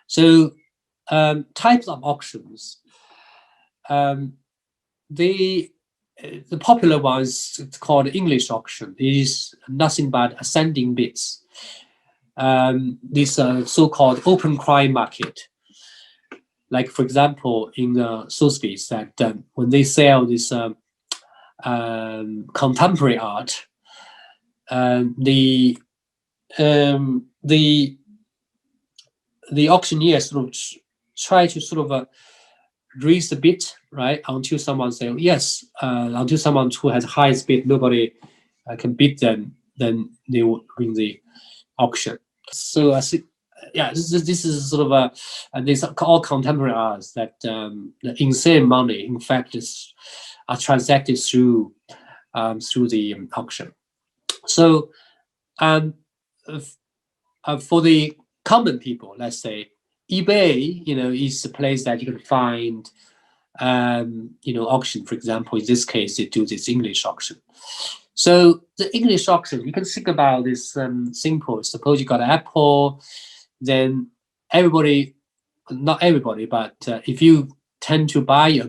So types of auctions. The popular ones, it's called English auction, is nothing but ascending bids. This so-called open cry market. Like, for example, in Sotheby's, that when they sell this contemporary art, the auctioneer sort of try to sort of raise the bid, right, until someone say yes, until someone who has the highest bid, nobody can beat them, then they will win the auction. So I think, yeah, this is sort of these are all contemporary arts that the insane money, in fact, are transacted through the auction. So for the common people, let's say, eBay, is the place that you can find, auction. For example, in this case, they do this English auction. So the English auction, you can think about this simple. Suppose you got Apple, then everybody, not everybody, but if you tend to buy,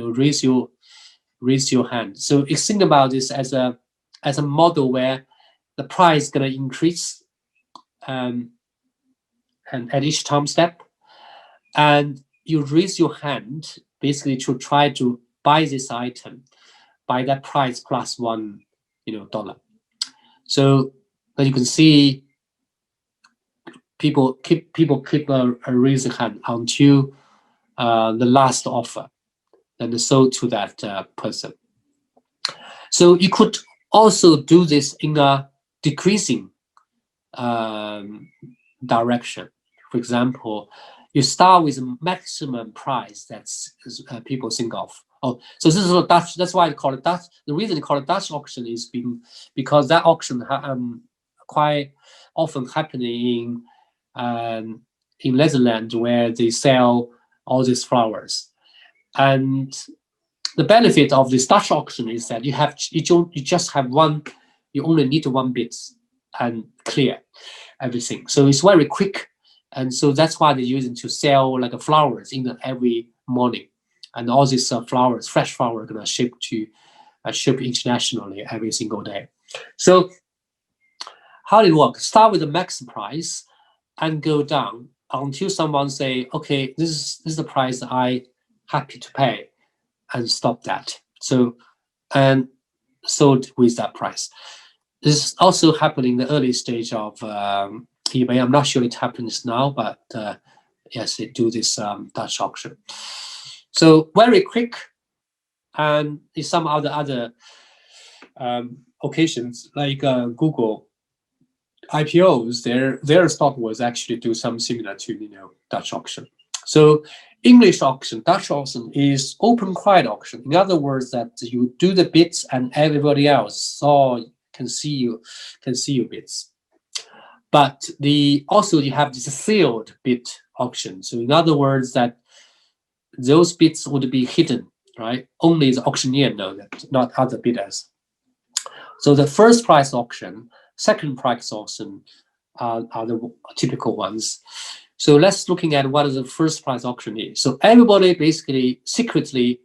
raise your hand. So you think about this as a model where the price is gonna increase, and at each time step, and you raise your hand basically to try to buy this item by that price plus $1, dollar. So as you can see, people keep raising hand until the last offer, then sold to that person. So you could also do this in a decreasing direction. For example, you start with a maximum price that's people think of. Oh, so this is a Dutch. That's why they call it Dutch. The reason they call it Dutch auction is because that auction quite often happening in Netherlands, where they sell all these flowers. And the benefit of this Dutch auction is that you just have one. You only need one bid and clear everything. So it's very quick. And so that's why they use it to sell like flowers every morning, and all these flowers, fresh flowers, are gonna ship internationally every single day. So how did it work? Start with the max price and go down until someone say, okay, this is the price that I happy to pay, and stop that. So and sold with that price. This is also happening in the early stage of eBay. I'm not sure it happens now, but yes, they do this Dutch auction. So very quick, and in some other occasions, like Google IPOs, their stock was actually do something similar to Dutch auction. So English auction, Dutch auction is open quiet auction. In other words, that you do the bids and everybody else can see your bids. But also you have this sealed bid auction. So in other words, that those bids would be hidden, right? Only the auctioneer knows that, not other bidders. So the first price auction, second price auction are the typical ones. So let's looking at what the first price auction is. So everybody basically secretly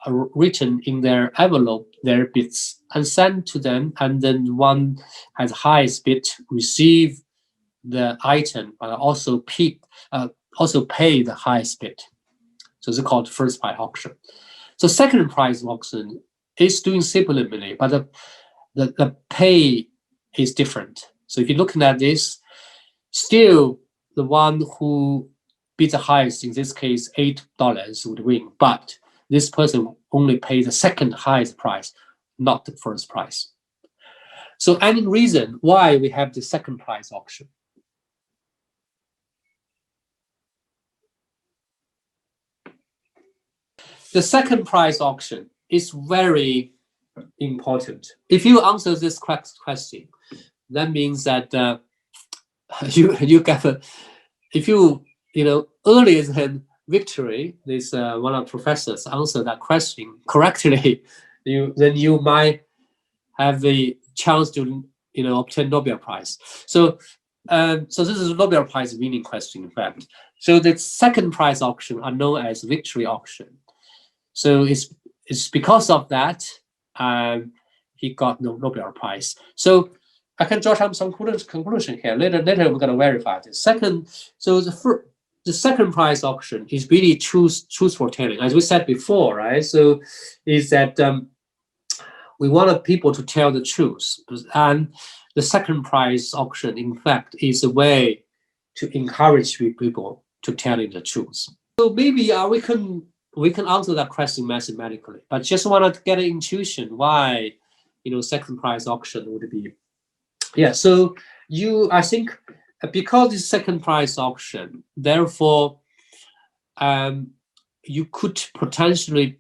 written in their envelope their bids and send to them, and then one has highest bid receive the item, but also pay the highest bid. So it's called first price auction. So second price auction is doing similarly, but the pay is different. So if you're looking at this, still the one who bid the highest, in this case $8, would win, but this person only pays the second highest price, not the first price. So any reason why we have the second price auction? The second price auction is very important. If you answer this question, that means that you get if you earlier than victory, this one of the professors answer that question correctly, then you might have the chance to obtain Nobel Prize. So So this is a Nobel Prize winning question, in fact. So the second prize auction are known as victory auction. So it's because of that he got no Nobel Prize. So I can draw some conclusion here. Later we're gonna verify this. So the second prize auction is really truthful telling, as we said before, right? So is that we wanted people to tell the truth, and the second prize auction, in fact, is a way to encourage people to telling the truth. So maybe we can answer that question mathematically, but just want to get an intuition why, second prize auction would be. Yeah. So I think because it's second prize auction, therefore, you could potentially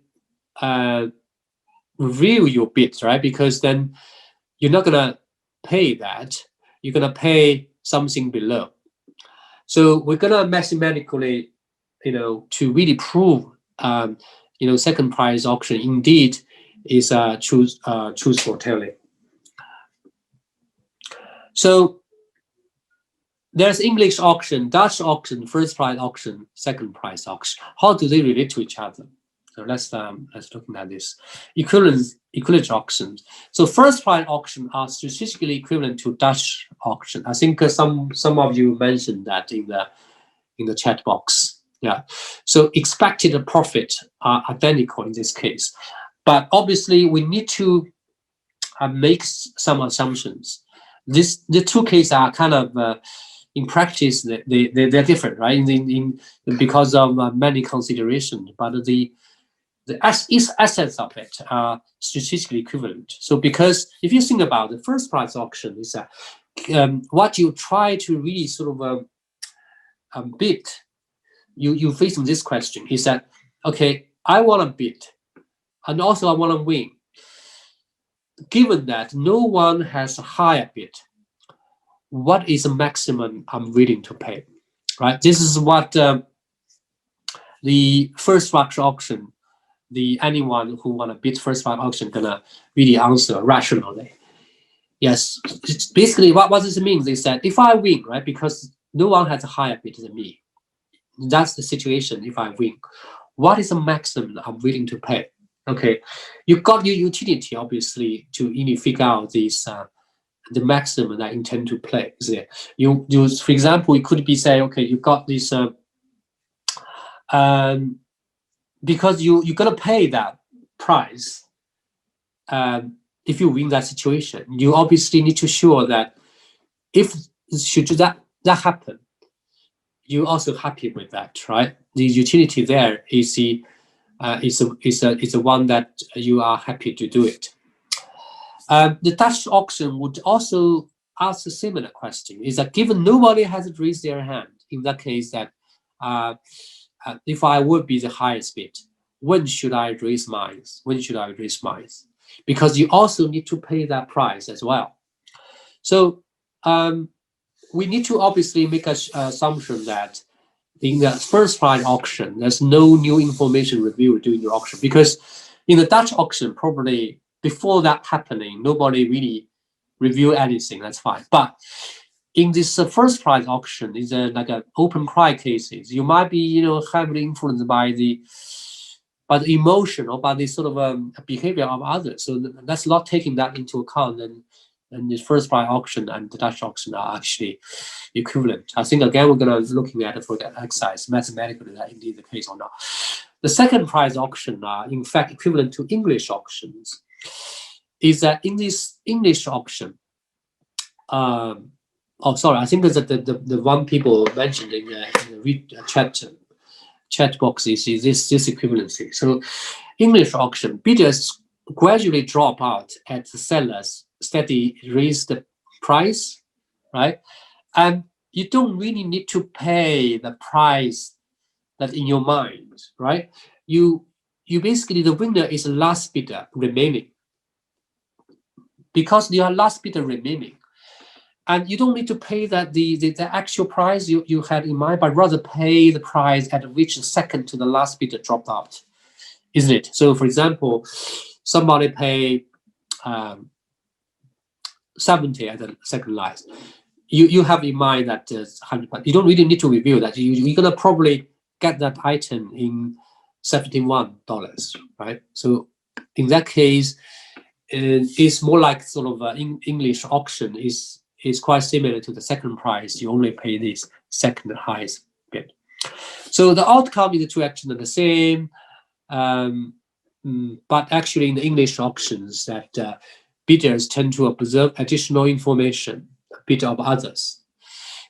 review your bids, right? Because then you're not gonna pay that, you're gonna pay something below. So we're gonna mathematically, to really prove, second prize auction indeed is truthful telling. So there's English auction, Dutch auction, first prize auction, second prize auction. How do they relate to each other? So let's look at this. Equivalent auctions. So first prize auction are statistically equivalent to Dutch auction. I think some of you mentioned that in the chat box. Yeah. So expected profit are identical in this case, but obviously we need to make some assumptions. The two cases are kind of in practice they're different, right? Because of many considerations, but the assets of it are statistically equivalent. So because if you think about the first prize auction is that what you try to really sort of bid, you face this question is that, okay, I want to bid and also I want to win. Given that no one has a higher bid, what is the maximum I'm willing to pay, right? This is what the first structure auction, anyone who want to bid first prize auction gonna really answer rationally. Yes, basically what this means is that if I win, right, because no one has a higher bid than me, that's the situation. If I win, what is the maximum I'm willing to pay? Okay, you got your utility obviously to really figure out this the maximum I intend to play. You for example, it could be say, okay, you got this because you're gonna pay that price. If you win that situation, you obviously need to show that if should that happen, you're also happy with that, right? The utility there is the one that you are happy to do it. The Dutch auction would also ask a similar question: is that given nobody has raised their hand, in that case, that if I would be the highest bid, when should I raise mine? When should I raise mine? Because you also need to pay that price as well. So we need to obviously make an assumption that in the first prize auction, there's no new information revealed during the auction, because in the Dutch auction, probably before that happening, nobody really revealed anything. That's fine. But in this first prize auction, is like an open cry cases. You might be, heavily influenced by the emotion or by the sort of behavior of others. So that's not taking that into account. And the first prize auction and the Dutch auction are actually equivalent. I think again we're going to looking at it for that exercise mathematically that indeed the case or not. The second prize auction are in fact equivalent to English auctions. Is that in this English auction? I think that the one people mentioned in the chat box is this equivalency. So English auction, bidders gradually drop out as the sellers steadily raise the price, right? And you don't really need to pay the price that in your mind, right? You basically, the winner is the last bidder remaining, because you are last bidder remaining. And you don't need to pay that the actual price you had in mind, but rather pay the price at which the second to the last bidder dropped out, isn't it? So, for example, somebody pay 70 at the second last. you have in mind that 100, but you don't really need to reveal that. You're gonna probably get that item in $71, right? So in that case, it's more like sort of English auction is quite similar to the second price. You only pay this second highest bid. So the outcome in the two actions are the same, but actually in the English auctions, that bidders tend to observe additional information, a bit of others.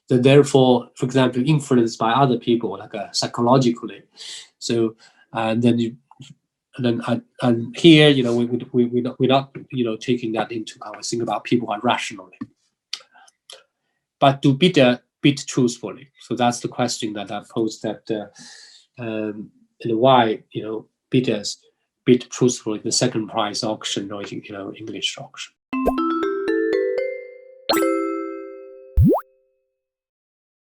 That therefore, for example, influenced by other people, like psychologically. So and then here, we're not taking that into account. We think about people are rationally, but do bidder bid truthfully? So that's the question that I posed. That why bidders bid truthfully in the second price auction or English auction.